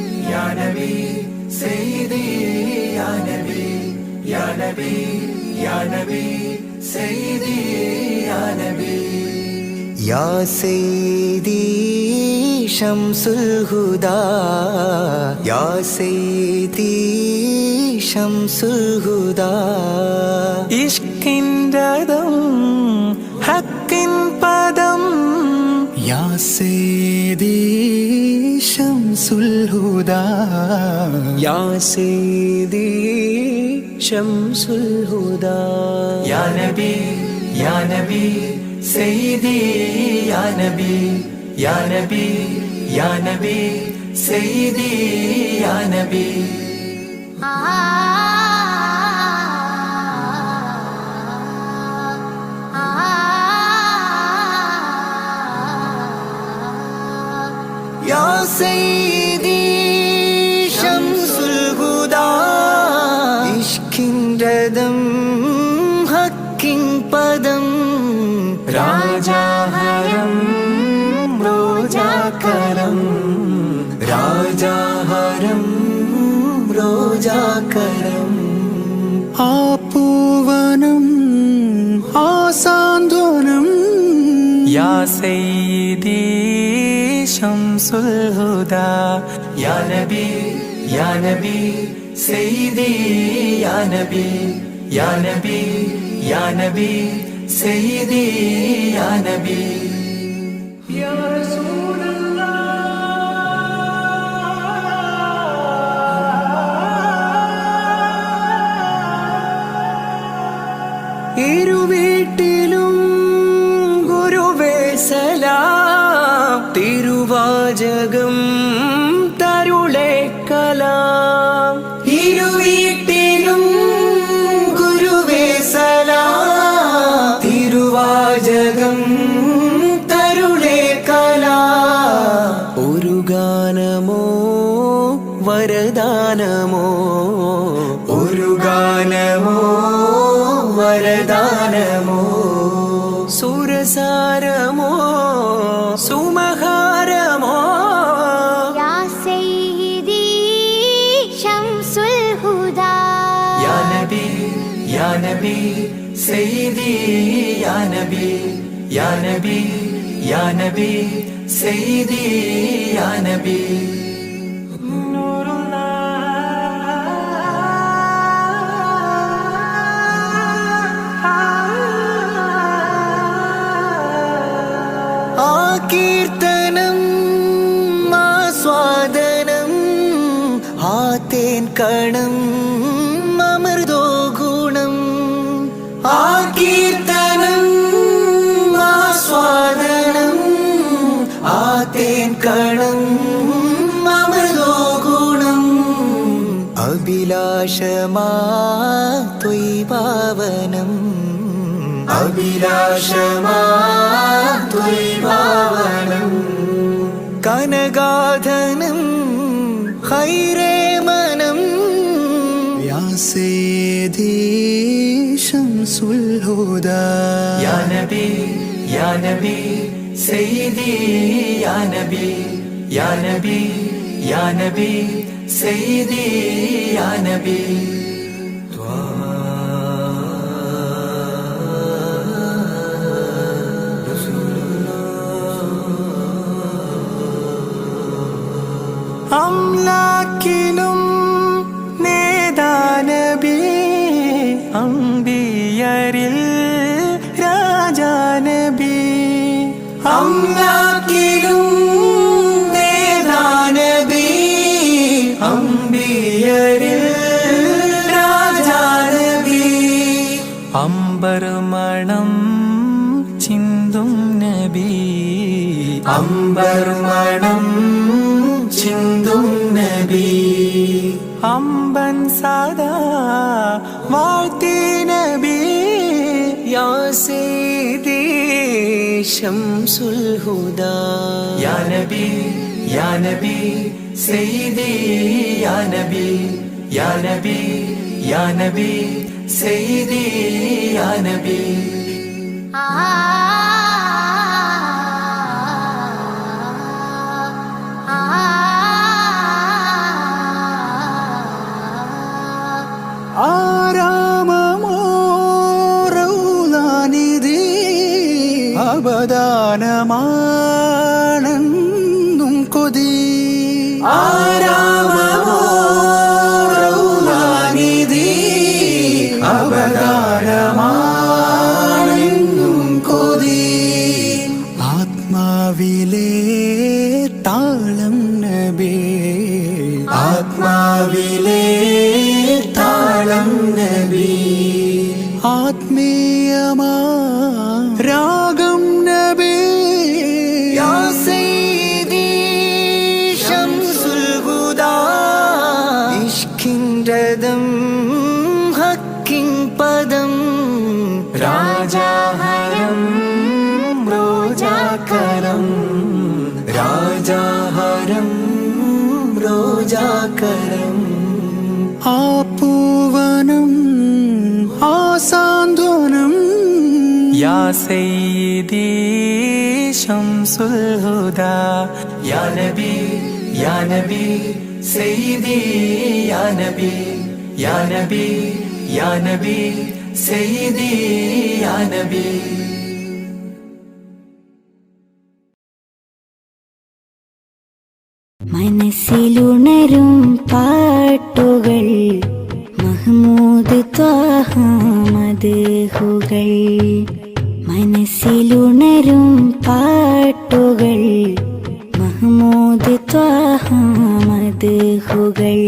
سيدي يا نبي يا نبي يا نبي سيدي يا نبي يا سيدي شمس الهدى يا سيدي شمس الهدى ഇഷ്കിൻ്റെതും ഹക്കിൻ പദം യാ സയ്യിദി ശംസുൽ ഹുദാ يا سيدي شمس الهدى യാ നബി യാ നബി സയ്യിദി യാ നബി യാ നബി യാ നബി സയ്യിദി യാ നബി يا سيدي شمس الهدى ഇഷ്കിൻ്റെതും ഹക്കിൻ പദം രാജാഹരം റോജാകരം രാജാഹരം റോജാകരം ആ പൂവനം ആ സാന്ത്വനം യാ സയ്യിദി ശംസുൽ ഹുദാ യാ നബി യാ നബി സയ്യിദി യാ നബി യാ നബി യാ നബി സയ്യിദി യാ നബി യാ ഇരുവീട്ടിലും ഗുരുവേ സലാം തിരുവാചകം തരുളേ കലാം ഇരുവീട്ടിലും ഗുരുവേ സലാം തിരുവാചകം തരുളേ കലാം ഒരു ഗാനമോ വരദാനമോ ഒരു ഗാനമോ വരദാനമോ സുരസാരമോ സുമഹാരമോ യാ സയ്യിദി ശംസുൽ ഹുദാ യാ നബി യാ നബി സയ്യിദി യാ നബി യാ നബി യാ നബി സയ്യിദി യാ നബി കീർത്തനം ആസ്വാദനം ആ തേൻ കണം അമൃതോ ഗുണം ആ കീർത്തനം ആസ്വാദനം ആ തേൻ കണം അമൃതോ ഗുണം അഭിലാഷമാ ത്വൈഭാവനം അഭിലാഷമാവനം കനഗാധനം ഹൈരേ മനം യാ സയ്യിദി ശംസുൽ ഹുദാ യാ നബി യാ നബി സയ്യിദി യാ നബി യാ നബി യാ നബി സയ്യിദി യാ നബി അംലാക്കിലും നേദാനബി അംബിയരിൽ രാജാനബി അംലാക്കിലും നേദാനബി അംബിയരിൽ രാജാനബി അംബർമണം ചിന്തും നബി അംബർമണം ചിന്തും നബി അമ്പൻ സദാ വാഴ്ത്തി നബി യാ സയ്യിദി ശംസുൽ ഹുദാ യാ നബി യാ നബി സയ്യിദി യാ നബി യാ നബി യാ നബി സയ്യിദി യാ നബി ആരാമമാണെന്നും കൊതി ആരാമമോ റൗളാനിധി അവതാരമാണെന്നും കൊതി ആത്മാവിലെ താളം നബി ആത്മാവിലെ താളം നബി ആത്മീയമാ രാഗം നബി യാ സയ്യിദി ശംസുൽ ഹുദാ ഇഷ്കിൻ രഥം ഹക്കിൻ പദം രാജാഹരം റോജാകരം രാജാഹരം റോജാകരം ആ പൂവനം ആ സാന്ത്വനം യാ സയ്യിദി ശംസുൽ ഹുദാ യാ നബി യാ നബി സയ്യിദി യാ നബി യാ നബി യാ നബി സയ്യിദി യാ നബി മനസ്സിലുണരും പാട്ടുകൾ മഹ്മൂദ് ത്വാഹ മദ്ഹുകൾ മനസ്സിലുണരും പാട്ടുകൾ മഹ്മൂദ് ത്വാഹ മദ്ഹുകൾ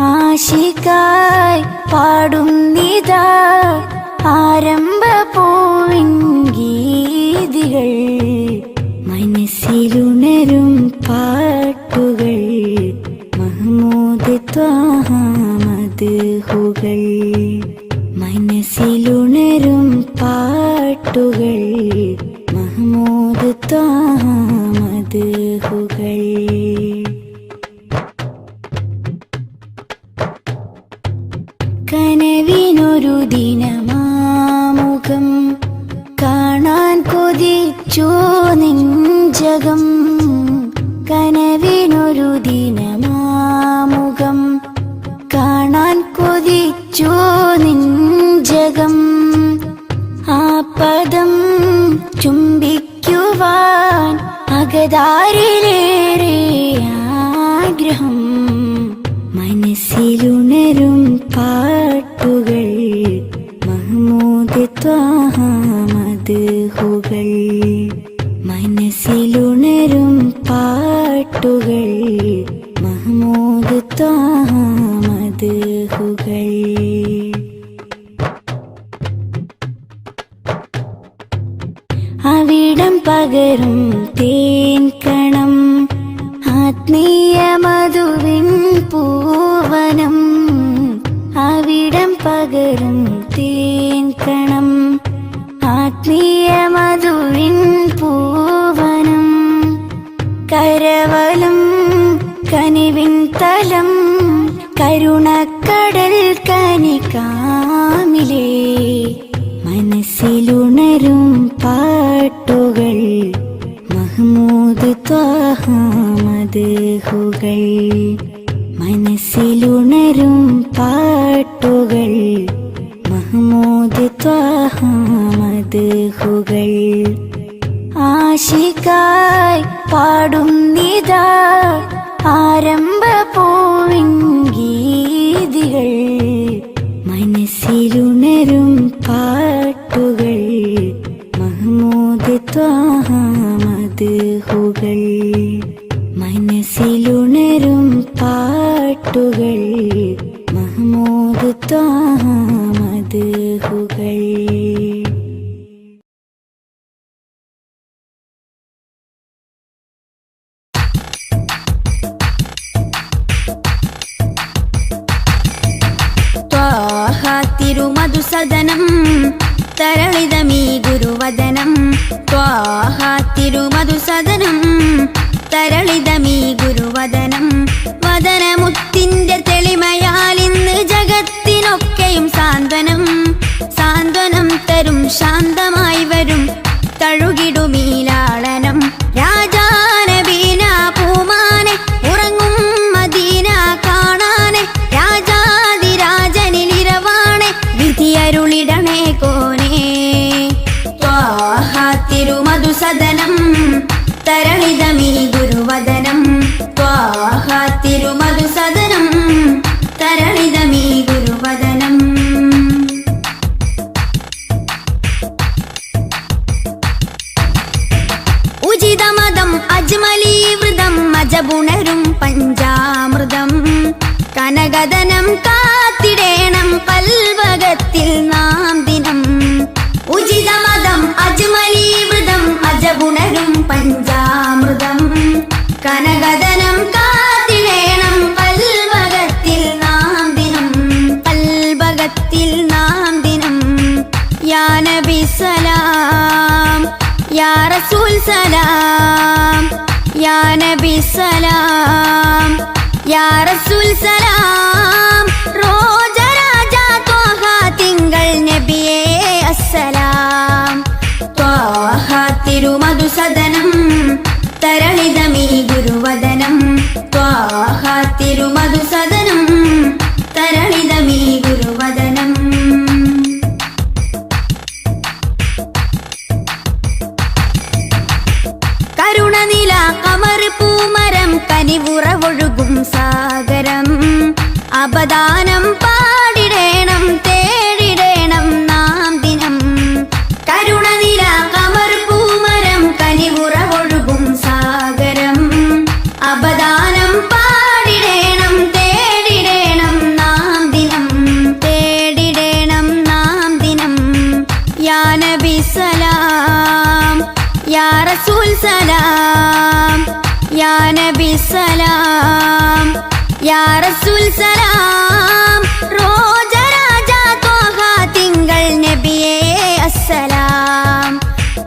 ആശിക്കായി പാടുന്നിതാ ആരംഭ പൂവിൻ ഗീതികൾ മനസ്സിലുണരും പാട്ടുകൾ മഹ്മൂദ് ത്വാഹ മദ്ഹുകൾ മനസ്സിലുണരും പാട്ടുകൾ മഹ്മൂദ് ത്വാഹ മദ്ഹുകൾ കനവിനൊരു ദിനമാമുഖം കാണാൻ കൊതിച്ചു നെഞ്ചകം കനവിനൊരു ദിനമാമുഖം കാണാൻ കൊതിച്ചു നെഞ്ചകം ആ പദം ചുംബിക്കുവാൻ അകതാരിലേറെ ആഗ്രഹം മനസ്സിലുണരും പാട്ടുകൾ മഹ്മൂദ് ത്വാഹ മദ്ഹുകൾ മനസ്സിലുണരും പാട്ടുകൾ മഹ്മൂദ് ത്വാഹ മദ്ഹുകൾ അവിടം പകരും തേൻ കണം ആത്മീയ മധുവിൻ പൂവനം അവിടം പകരും തേൻ കണം ആത്മീയ മധുവിൻ പൂവനം കരവലം കനിവിൻ തലം കരുണക്കടൽ കനികാമിലേ മനസ്സിലുണരും പാട്ടുകൾ മഹ്മൂദ് ത്വാഹ മദ്ഹുകൾ മനസ്സിലുണരും പാട്ടുകൾ മഹ്മൂദ് ത്വാഹ മദ്ഹുകൾ ആശിക്കായി പാടുന്നിതാ ആരംഭ പൂവിൻ ഗീതികൾ മനസ്സിലുണരും പാട്ടുകൾ മഹ്മൂദ് ത്വാഹ മദ്ഹുകൾ മനസ്സിലുണരും പാട്ടുകൾ മഹ്മൂദ് ത്വാഹ മദ്ഹുകൾ തിരുമധുസദനം തരളിതമീ ഗുരുവദനം ത്വാഹ തിരുമധുസദനം തരളിതമീ ഗുരുവദനം വദനമുത്തിന്റെ തെളിമയാൽ ഇന്ന് ജഗത്തിനൊക്കെയും സാന്ത്വനം സാന്ത്വനം തരും ശാന്തമായി വരും തഴുകിടുമീലാളനം രാജാനബീന പൂമാനെ ഉറങ്ങും മദീന കാണാനെ രാജാതിരാജനിലിരവാണെ വിധിയരുളിടണേ കോനേ ത്വാഹ തിരുമധുസദനം കനകദനം കാത്തിടേണം കൽവകത്തിൽ നാം ദിനം. ഉചിതമതം അജ്മലീവൃതം അജഗുണരും പഞ്ചാമൃതം. കനകദനം കാത്തിടേണം കൽവകത്തിൽ നാം ദിനം, കൽവകത്തിൽ നാം ദിനം. യാ നബി സലാം, യാ റസൂൽ സലാം, യാ നബി സലാം, യാ റസൂൽ സലാം. റോജ രാജ ത്വാഹ തിങ്കൾ നബിയേ അസ്സലാം. ത്വാഹ തിരുമധുസദനം തരളിതമീ ഗുരുവദനം. ത്വാഹ തിരുമധുസദനം തരളിതമീ ഗുരുവദനം. കരുണനില കമർ പൂമരം കനിവുറവൊഴുകും സാഗരം. അപദാനം പാടിടേണം തേടിടേണം നാം ദിനം. കരുണനില കമർ പൂമരം കനിവുറവൊഴുകും സാഗരം. അപദാനം പാടിടേണം തേടിടേണം നാം ദിനം, തേടിടേണം നാം ദിനം. യാ നബി സലാം, യാ റസൂൽ സലാം, യാ നബി സലാം, യാ റസൂൽ സലാം. റോജ രാജ ത്വാഹ തിങ്കൾ നബിയേ അസ്സലാം.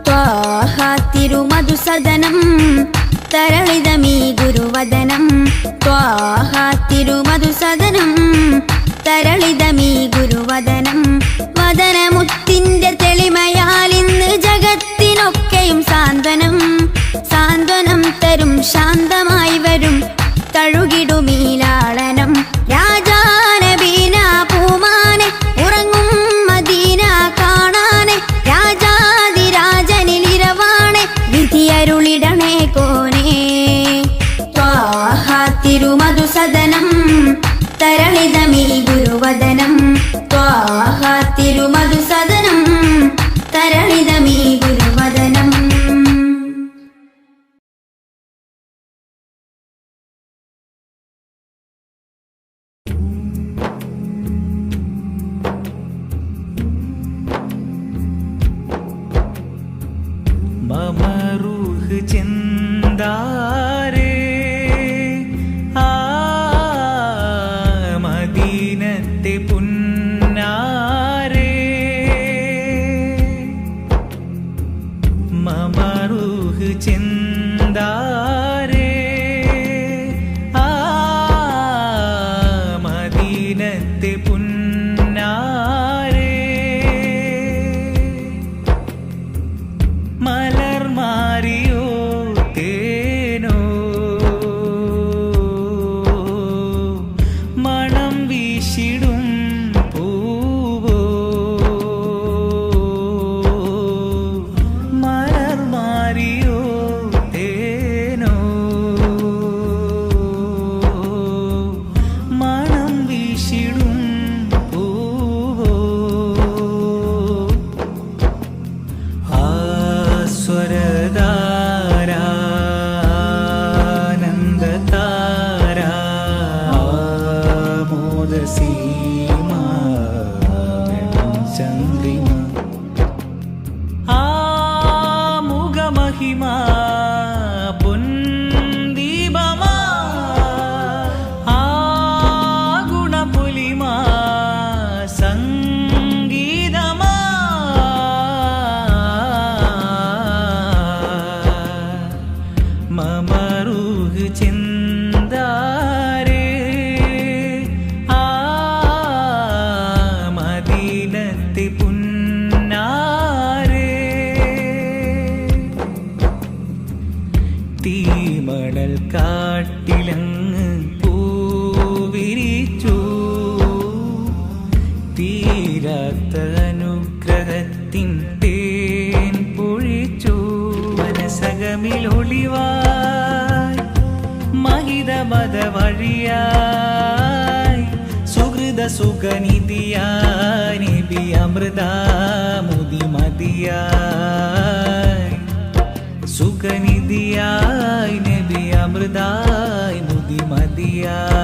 ത്വാഹ തിരുമധുസദനം തരളിതമീ ഗുരുവദനം. ത്വാഹ തിരുമധുസദനം തരളിതമീ ഗുരുവദനം. വദനമുത്തിന്റെ തെളിമയാൽ ഇന്ന് ജഗത്തിനൊക്കെയും സാന്ത്വനം. സാന്ത്വനം തരും ശാന്തമായി വരും തഴുകിടുമീലാളനം. രാജാനബീന പൂമാനെ ഉറങ്ങും മദീന കാണാനെ. രാജാതിരാജനിലിരവാണെ വിധിയരുളിടണേ കോനേ. ത്വാഹ തിരുമധുസദനം തരളിതമീ ഗുരുവദനം. ത്വാഹ തിരുമധുസദനം തരളിതമീ ഗുരുവദനം. മമ റൂഹ് ചിന്താരേ ആ മദീനത്തെ പുന്നാരേ. മമ റൂഹ് ചിന്താരേ ആ മദീനത്തെ പുന്നാരേ. മലർ മാറിയോ തേനോ മണം വീശിടും പൂവോ. മലർ മാറിയോ തേനോ മണം വീശിടും പൂവോ. സ്വരധാരാനന്ദതാര മോദസീമ ചന്ദ്രിമ ആമുഖമഹിമ പുന്ദീപമ ആ ഗുണപുലിമ സംഗീതമ. മമ റൂഹ് ചിന്താരേ ആ മദീനത്തെ പുന്നാരേ. തീമണൽ കാട്ടിലങ്ങ് പൂവിരിച്ചു തീരാത്ത അനുഗ്രഹത്തിൻ തേൻ പൊഴിച്ചു. മനസകമിലൊളിവായി മഹിതമത വഴിയായി സുഹൃത സുഖനിധിയായി നബി അമൃതാമുദി മതിയായി. സുഖനിധിയായി നബി അമൃതായി മുതി മതിയായി.